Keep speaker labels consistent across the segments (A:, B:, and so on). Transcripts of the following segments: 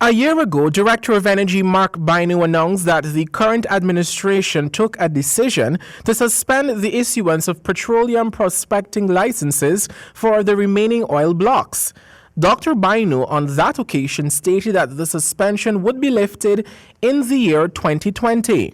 A: A year ago, Director of Energy Mark Bainu announced that the current administration took a decision to suspend the issuance of petroleum prospecting licenses for the remaining oil blocks. Dr. Bainu on that occasion stated that the suspension would be lifted in the year 2020.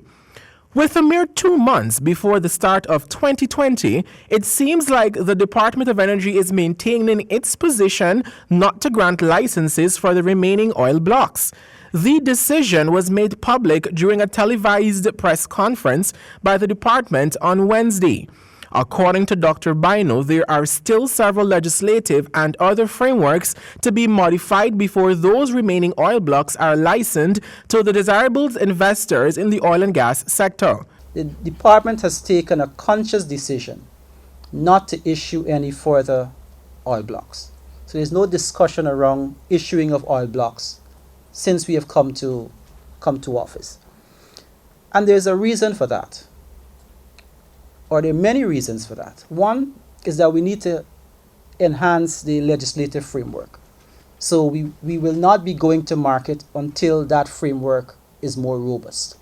A: With a mere 2 months before the start of 2020, it seems like the Department of Energy is maintaining its position not to grant licenses for the remaining oil blocks. The decision was made public during a televised press conference by the department on Wednesday. According to Dr. Bainu, there are still several legislative and other frameworks to be modified before those remaining oil blocks are licensed to the desirable investors in the oil and gas sector.
B: The department has taken a conscious decision not to issue any further oil blocks. So there's no discussion around issuing of oil blocks since we have come to office. And there's a reason for that. Or there are many reasons for that. One is that we need to enhance the legislative framework. So we will not be going to market until that framework is more robust.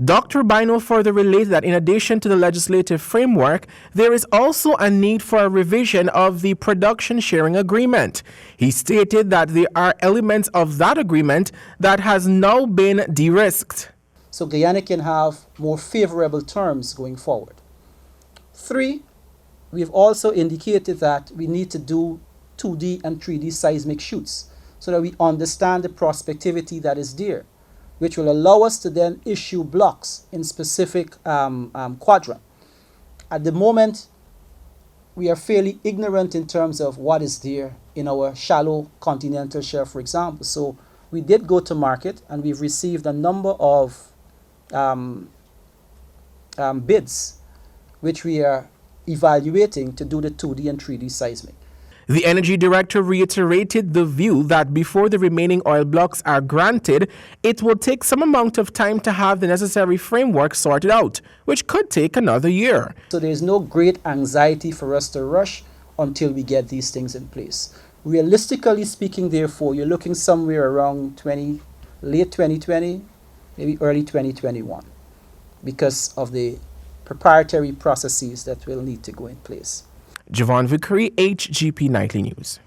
A: Dr. Bainu further related that in addition to the legislative framework, there is also a need for a revision of the production sharing agreement. He stated that there are elements of that agreement that has now been de-risked.
B: So Guyana can have more favorable terms going forward. 3, we've also indicated that we need to do 2D and 3D seismic shoots so that we understand the prospectivity that is there, which will allow us to then issue blocks in specific quadrant. At the moment, we are fairly ignorant in terms of what is there in our shallow continental shelf, for example. So we did go to market and we've received a number of bids which we are evaluating to do the 2D and 3D seismic.
A: The Energy Director reiterated the view that before the remaining oil blocks are granted, it will take some amount of time to have the necessary framework sorted out, which could take another year.
B: So there is no great anxiety for us to rush until we get these things in place. Realistically speaking, therefore, you're looking somewhere around late 2020, maybe early 2021, because of the preparatory processes that will need to go in place.
A: Javon Vickery, HGP Nightly News.